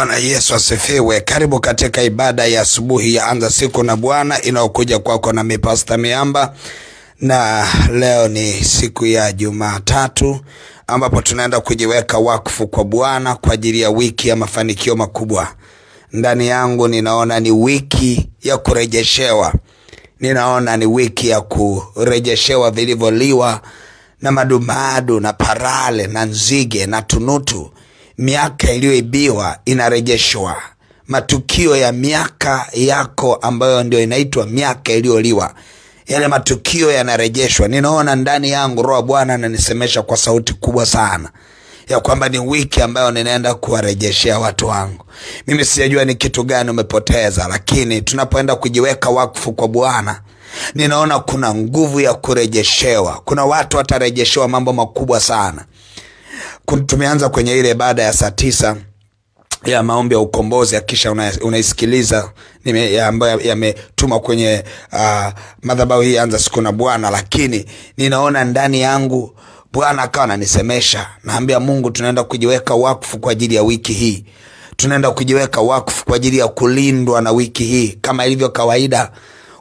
Bwana Yesu asifiwe. Karibu katika ibada ya asubuhi ya Anza Siku na Bwana inayokuja kwako na Pastor Miamba. Na leo ni siku ya Jumatatu ambapo tunaenda kujiweka wakfu kwa Bwana kwa ajili ya wiki ya mafanikio makubwa. Ndani yangu ninaona ni wiki ya kurejeshewa. Ninaona ni wiki ya kurejeshewa vilivyoliwa na madumadu na parale na nzige na tunutu. Miaka iliyoibiwa inarejeshwa. Matukio ya miaka yako ambayo ndio inaitwa miaka iliyoliwa, yale matukio yanarejeshwa. Ninaona ndani yangu Roho Bwana ananisemesha kwa sauti kubwa sana ya kwamba ni wiki ambayo ninaenda kuwarejeshea watu wangu. Mimi sijajua ni kitu gani umepoteza, lakini tunapoenda kujiweka wakfu kwa Bwana, ninaona kuna nguvu ya kurejeshewa. Kuna watu watarejeshewa mambo makubwa sana. Tumeanza kwenye ile ibada ya saa 9 ya maombi ya ukombozi, akisha unaisikiliza ambayo yametuma kwenye madhabahu hii Anza Siku na Bwana. Lakini ninaona ndani yangu Bwana akawa ananisemesha, naambia Mungu tunaenda kujiweka wakfu kwa ajili ya wiki hii. Tunaenda kujiweka wakfu kwa ajili ya kulindwa na wiki hii. Kama ilivyo kawaida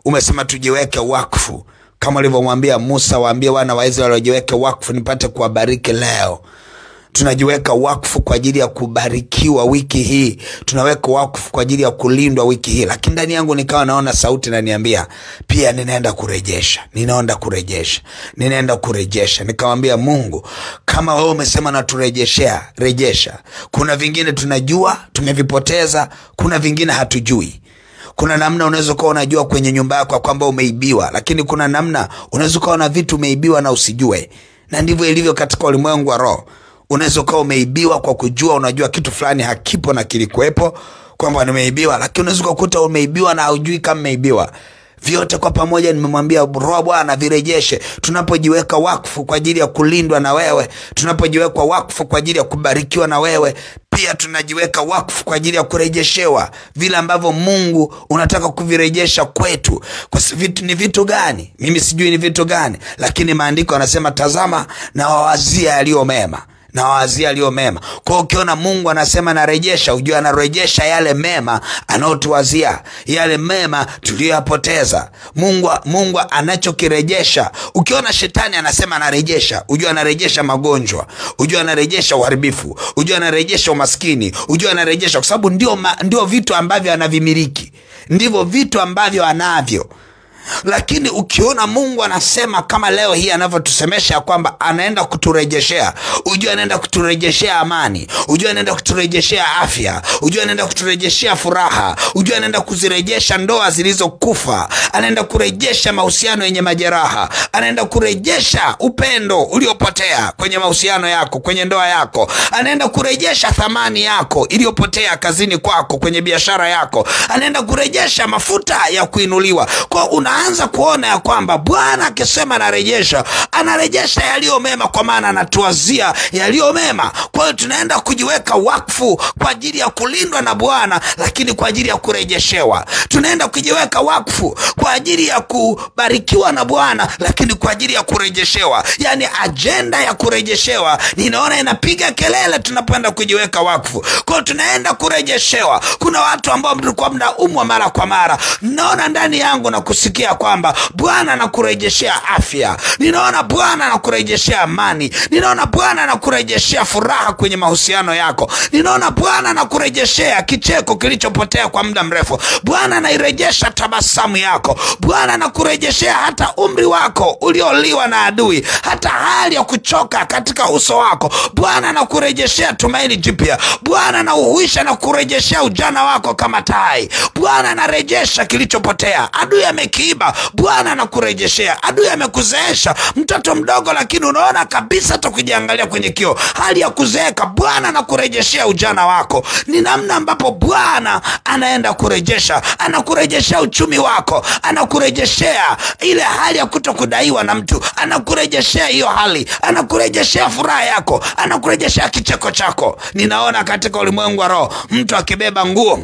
umesema tujiweke wakfu, kama ulivyomwambia Musa, waambie wana wa Israeli wajiweke wakfu nipate kuwabariki leo. Tunajiweka wakfu kwa ajili ya kubarikiwa wiki hii. Tunaweka wakfu kwa ajili ya kulindwa wiki hii. Lakini ndani yangu nikawa naona sauti inaniambia pia ninaenda kurejesha. Ninaenda kurejesha. Nikamwambia Mungu, kama wewe umesema na turejeshea, rejesha. Kuna vingine tunajua tumevipoteza, kuna vingine hatujui. Kuna namna unaweza kuwa unajua kwenye nyumba yako kwamba umeibiwa, lakini kuna namna unaweza kuwa na vitu umeibiwa na usijue. Na ndivyo ilivyo katika ulimwengu wa roho. Unaweza kuwa umeibiwa kwa kujua, unajua kitu fulani hakipo na kilikuwepo kwamba nimeibiwa, lakini unaweza kukuta umeibiwa na hujui kama umeibiwa. Vyote kwa pamoja nimemwambia Roho Bwana virejeshe. Tunapojiweka wakfu kwa ajili ya kulindwa na wewe, tunapojiweka wakfu kwa ajili ya kubarikiwa na wewe, pia tunajiweka wakfu kwa ajili ya kurejeshewa vile ambavyo Mungu unataka kuvirejesha kwetu. Kwa ni vitu gani? Mimi sijui ni vitu gani, lakini maandiko yanasema tazama na wawazia yaliyo mema. Na wawazia yaliyo mema. Kwa ukiona Mungu anasema narejesha, ujue anarejesha yale mema anayotuwazia, yale mema tuliyoyapoteza. Mungu anachokirejesha. Ukiona shetani anasema anarejesha, ujue anarejesha magonjwa, ujue anarejesha uharibifu, ujue anarejesha umaskini, ujue anarejesha, kwa sababu ndio vitu ambavyo anavimiliki. Ndivyo vitu ambavyo anavyo. Lakini ukiona Mungu anasema kama leo hii anavyotusemesha kwamba anaenda kuturejeshea, ujue anaenda kuturejeshea amani, ujue anaenda kuturejeshea afya, ujue anaenda kuturejeshea furaha, ujue anaenda kuzirejesha ndoa zilizokufa, anaenda kurejesha mahusiano yenye majeraha, anaenda kurejesha upendo uliopotea kwenye mahusiano yako, kwenye ndoa yako, anaenda kurejesha thamani yako iliyopotea kazini kwako, kwenye biashara yako, anaenda kurejesha mafuta ya kuinuliwa. Kwa unaanza kuona ya kwamba Bwana akisema anarejesha yaliyo mema, kwa maana anatuwazia yaliyo mema. Kwa hiyo tunaenda kujiweka wakfu kwa ajili ya kulindwa na Bwana, lakini kwa ajili ya kurejeshewa. Tunaenda kujiweka wakfu kwa ajili ya kubarikiwa na Bwana, lakini kwa ajili ya kurejeshewa. Yani agenda ya kurejeshewa ninaona inapiga kelele tunapoenda kujiweka wakfu. Kwa hiyo tunaenda kurejeshewa. Kuna watu ambao mlikuwa mnaumwa mara kwa mara, naona ndani yangu na kusikia kwamba Bwana anakurejeshea afya. Ninaona Bwana anakurejeshea amani. Ninaona Bwana anakurejeshea furaha kwenye mahusiano yako. Ninaona Bwana anakurejeshea kicheko kilichopotea kwa muda mrefu. Bwana anairejesha tabasamu yako. Bwana anakurejeshea hata umri wako ulioliwa na adui, hata hali ya kuchoka katika uso wako. Bwana anakurejeshea tumaini jipya. Bwana anauhuisha na kurejeshea ujana wako kama tai. Bwana anarejesha kilichopotea. Adui amekiiba, Bwana anakurejeshea. Adui amekuzeesha, mtoto mdogo lakini unaona kabisa hata kujiangalia kwenye kioo, hali ya kuzeeka, Bwana anakurejeshea ujana wako. Ni namna ambapo Bwana anaenda kurejesha. Anakurejeshea uchumi wako, anakurejeshea ile hali ya kutokudaiwa na mtu, anakurejeshea hiyo hali, anakurejeshea furaha yako, anakurejeshea kicheko chako. Ninaona katika ulimwengu wa roho mtu akibeba nguo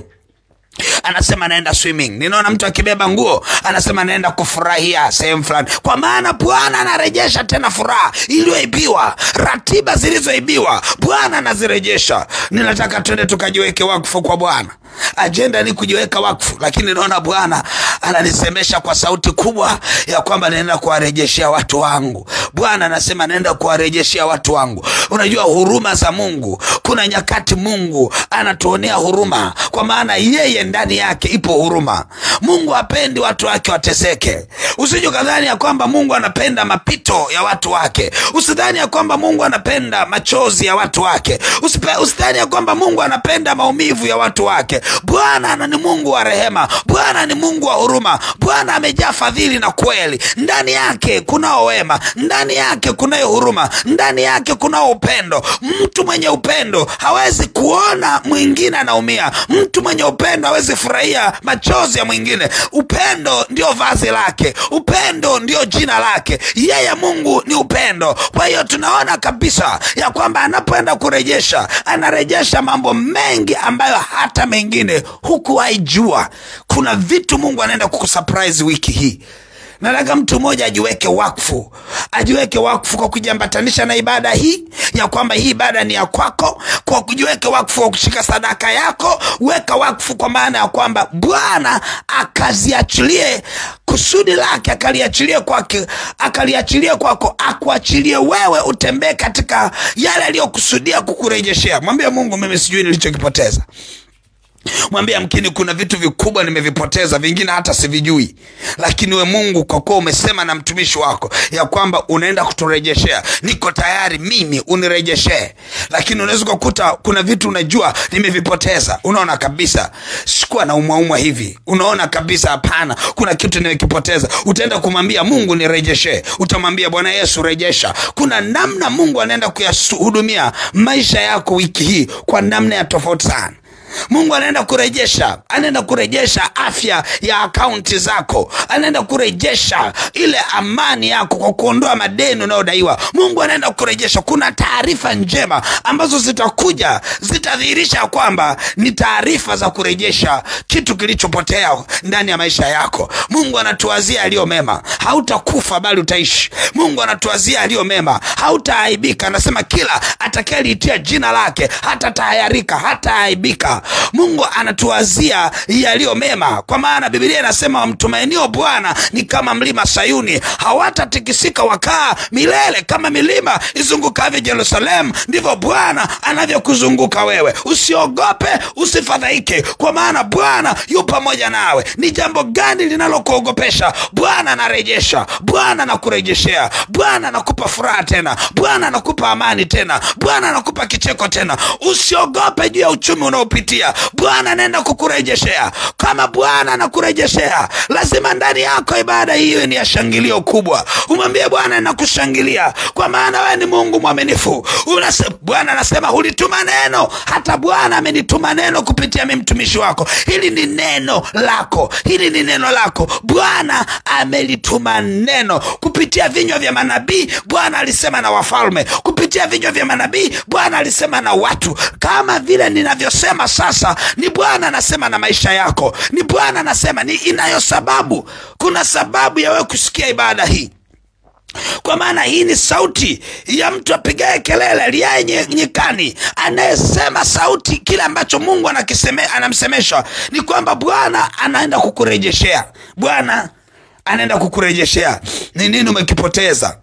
anasema naenda swimming. Ninaona mtu akibeba nguo anasema naenda kufurahia sehemu fulani, kwa maana Bwana anarejesha tena furaha iliyoibiwa, ratiba zilizoibiwa Bwana anazirejesha. Ninataka twende tukajiweke wakfu kwa Bwana. Agenda ni kujiweka wakfu, lakini naona Bwana ananisemesha kwa sauti kubwa ya kwamba naenda kuwarejeshea watu wangu. Bwana anasema naenda kuwarejeshea watu wangu. Unajua huruma za Mungu, kuna nyakati Mungu anatuonea huruma, kwa maana yeye ndani yake ipo huruma. Mungu hapendi watu wake wateseke. Usije kadhani ya kwamba Mungu anapenda mapito ya watu wake. Usidhani ya kwamba Mungu anapenda machozi ya watu wake. Usidhani ya kwamba Mungu anapenda maumivu ya watu wake. Bwana ni Mungu wa rehema. Bwana ni Mungu wa huruma. Bwana amejaa fadhili na kweli. Ndani yake kunao wema, ndani yake kunayo huruma, ndani yake kunao upendo. Mtu mwenye upendo hawezi kuona mwingine anaumia. Mtu mwenye upendo hawezi furahia machozi ya mwingine. Upendo ndio vazi lake, upendo ndio jina lake. Yeye Mungu ni upendo. Kwa hiyo tunaona kabisa ya kwamba anapoenda kurejesha, anarejesha mambo mengi ambayo hata mengine hukuwahi jua. Kuna vitu Mungu anaenda kukusurprise wiki hii. Nataka mtu mmoja ajiweke wakfu. Ajiweke wakfu kwa kujiambatanisha na ibada hii, ya kwamba hii ibada ni ya kwako. Kwa kujiweke wakfu kwa kushika sadaka yako. Weka wakfu kwa maana ya kwamba Bwana akaziachilie kusudi lake, akaliachilie kwake, akaliachilie kwako, akuachilie wewe utembee katika yale aliyokusudia kukurejeshea. Mwambie Mungu, mimi sijui nilichokipoteza. Mwambie mkini kuna vitu vikubwa nimevipoteza, vingine hata sivijui. Lakini we Mungu, kwa kuwa umesema na mtumishi wako ya kwamba unaenda kuturejeshea, niko tayari mimi unirejeshe. Lakini unaweza kukuta kuna vitu unajua nimevipoteza. Unaona kabisa sikuwa na umwa hivi. Unaona kabisa hapana, kuna kitu nimekipoteza. Utaenda kumwambia Mungu nirejeshe. Utamwambia Bwana Yesu rejesha. Kuna namna Mungu anaenda kuyahudumia maisha yako wiki hii kwa namna ya tofauti sana. Mungu anaenda kurejesha afya ya akaunti zako. Anaenda kurejesha ile amani yako kwa kuondoa madeni unayodaiwa. Mungu anaenda kurejesha. Kuna taarifa njema ambazo zitakuja, zitadhihirisha kwamba ni taarifa za kurejesha kitu kilichopotea ndani ya maisha yako. Mungu anatuwazia aliyo mema. Hautakufa bali utaishi. Mungu anatuwazia aliyo mema. Hautaaibika. Anasema kila atakayeliitia jina lake hatatahayarika, hataaibika. Mungu anatuwazia yaliyo mema, kwa maana Biblia inasema wamtumainio Bwana ni kama mlima Sayuni, hawatatikisika wakaa milele. Kama milima izungukavyo Yerusalemu, ndivyo Bwana anavyokuzunguka wewe. Usiogope, usifadhaike, kwa maana Bwana yu pamoja nawe. Ni jambo gani linalokuogopesha? Bwana anarejesha. Bwana anakurejeshea. Bwana anakupa furaha tena. Bwana anakupa amani tena. Bwana anakupa kicheko tena. Usiogope juu ya uchumi unaopitia. Bwana anaenda kukurejeshea. Kama Bwana anakurejeshea, lazima ndani yako ibada hiyo ni ya shangilio kubwa. Umwambie Bwana nakushangilia, kwa maana wewe ni Mungu mwaminifu. Bwana anasema hulituma neno. Hata Bwana amenituma neno kupitia mimi mtumishi wako. Hili ni neno lako. Hili ni neno lako. Bwana amelituma neno kupitia vinywa vya manabii. Bwana alisema na wafalme. Kupitia vinywa vya manabii Bwana alisema na watu. Kama vile ninavyosema sasa, ni Bwana anasema na maisha yako. Ni Bwana anasema, ni inayo sababu. Kuna sababu ya wewe kusikia ibada hii. Kwa maana hii ni sauti ya mtu apigaye kelele, aliaye nyikani, anayesema sauti kile ambacho Mungu anamsemesha. Ni kwamba Bwana anaenda kukurejeshea. Bwana anaenda kukurejeshea. Ni nini umekipoteza?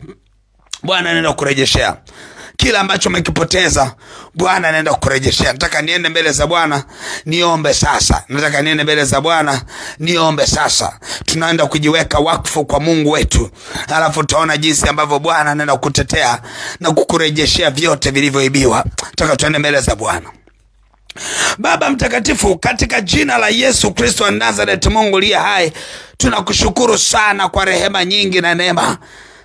Bwana anaenda kukurejeshea. Kila ambacho umekipoteza Bwana anaenda kukurejeshea. Nataka niende mbele za Bwana niombe sasa. Tunaenda kujiweka wakfu kwa Mungu wetu. Alafu tutaona jinsi ambavyo Bwana anaenda kukutetea na kukurejeshea vyote vilivyoibiwa. Nataka tuende mbele za Bwana. Baba mtakatifu, katika jina la Yesu Kristo wa Nazareth, Mungu aliye hai, tunakushukuru sana kwa rehema nyingi na neema.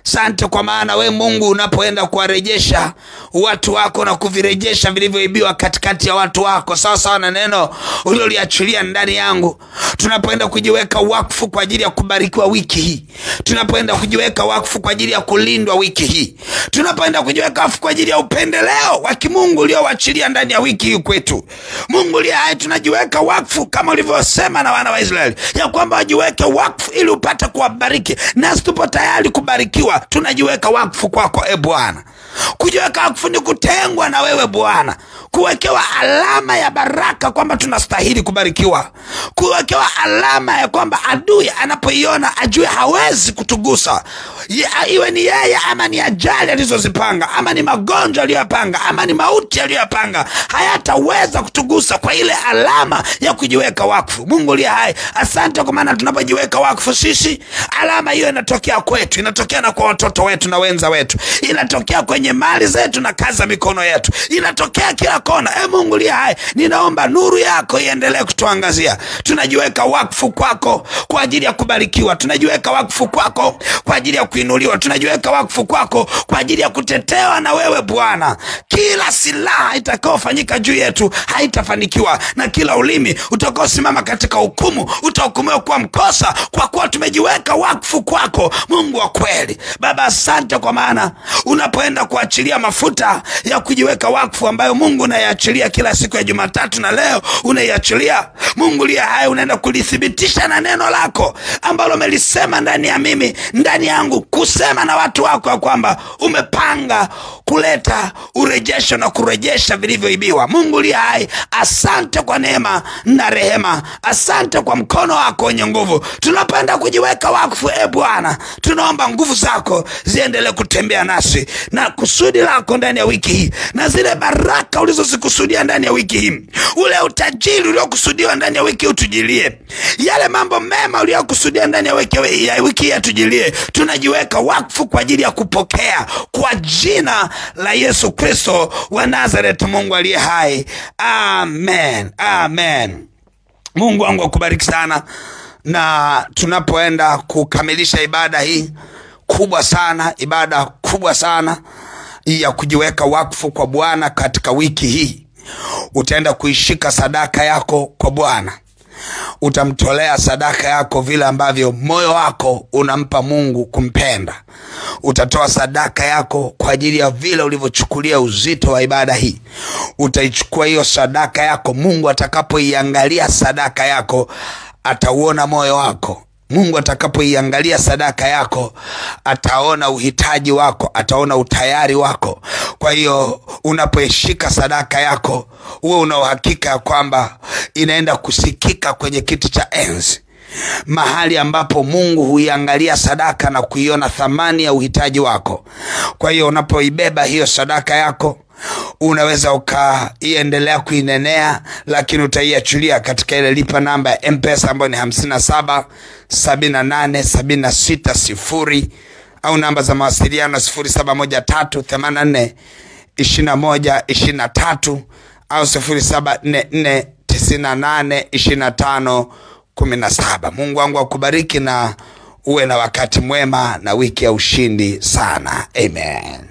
Asante kwa maana we Mungu unapoenda kuwarejesha watu wako na kuvirejesha vilivyoibiwa katikati ya watu wako, sawa sawa na neno ulioliachilia ndani yangu. Tunapoenda kujiweka wakfu kwa ajili ya kubarikiwa wiki hii, tunapoenda kujiweka wakfu kwa ajili ya kulindwa wiki hii, tunapoenda kujiweka wakfu kwa ajili ya upendeleo wa kimungu ulioachilia ndani ya wiki hii kwetu, Mungu aliye hai, tunajiweka wakfu kama ulivyosema na wana wa Israeli ya kwamba wajiweke wakfu ili upate kuwabariki. Nasi tupo tayari kubarikiwa, tunajiweka wakfu kwako Bwana. Kujiweka wakfu ni kutengwa na wewe Bwana, kuwekewa alama ya baraka kwamba tunastahili kubarikiwa, kuwekewa alama ya kwamba adui anapoiona ajue hawezi kutugusa, iwe ni yeye ama ni ajali alizozipanga, ama ni magonjwa aliyopanga, ama ni mauti aliyopanga, hayataweza kutugusa kwa ile alama ya kujiweka wakfu. Mungu aliye hai, asante kwa maana tunapojiweka wakfu sisi, alama hiyo inatokea kwetu, inatokea na kwa watoto wetu na wenza wetu, inatokea kwenye mali zetu na kazi za mikono yetu, inatokea kila kona. Mungu aliye hai, ninaomba nuru yako iendelee kutuangazia. Tunajiweka wakfu kwako kwa ajili ya kubarikiwa, tunajiweka wakfu kwako kwa ajili ya kuinuliwa, tunajiweka wakfu kwako kwa ajili ya kutetewa na wewe Bwana. Kila silaha itakayofanyika juu yetu haitafanikiwa, na kila ulimi utakaosimama katika hukumu utahukumiwa kuwa mkosa, kwa kuwa tumejiweka wakfu kwako, Mungu wa kweli. Baba, asante kwa maana unapoenda kuachilia mafuta ya kujiweka wakfu ambayo Mungu unaiachilia kila siku ya Jumatatu na leo unaiachilia, Mungu aliye hai, unaenda kulithibitisha na neno lako ambalo umelisema ndani ya mimi, ndani yangu, kusema na watu wako kwamba umepanga kuleta urejesho na kurejesha vilivyoibiwa. Mungu aliye hai, asante kwa neema na rehema, asante kwa mkono wako wenye nguvu. Tunapoenda kujiweka wakfu Bwana, tunaomba nguvu zako ziendelee kutembea nasi, na kusudi lako ndani ya wiki hii, na zile baraka ulizozikusudia ndani ya wiki hii, ule utajiri uliokusudiwa ndani ya wiki utujilie, yale mambo mema uliyokusudia ndani ya wiki ya tujilie. Tunajiweka wakfu kwa ajili ya kupokea kwa jina la Yesu Kristo wa Nazareth, Mungu aliye hai. Amen. Amen. Mungu wangu akubariki sana. Na tunapoenda kukamilisha ibada hii kubwa sana, ibada kubwa sana ya kujiweka wakfu kwa Bwana katika wiki hii, utaenda kuishika sadaka yako kwa Bwana. Utamtolea sadaka yako vile ambavyo moyo wako unampa Mungu kumpenda. Utatoa sadaka yako kwa ajili ya vile ulivyochukulia uzito wa ibada hii. Utaichukua hiyo sadaka yako, Mungu atakapoiangalia sadaka yako atauona moyo wako. Mungu atakapoiangalia sadaka yako ataona uhitaji wako, ataona utayari wako. Kwa hiyo unapoishika sadaka yako, uwe una uhakika kwamba inaenda kusikika kwenye kiti cha enzi, mahali ambapo Mungu huiangalia sadaka na kuiona thamani ya uhitaji wako. Kwa hiyo unapoibeba hiyo sadaka yako, unaweza ukaiendelea kuinenea, lakini utaiachilia katika ile lipa namba ya M-Pesa ambayo ni 57 78 76 0, au namba za mawasiliano 0713 84 21 23 au 0744 98 25 17. Mungu wangu akubariki na uwe na wakati mwema na wiki ya ushindi sana. Amen.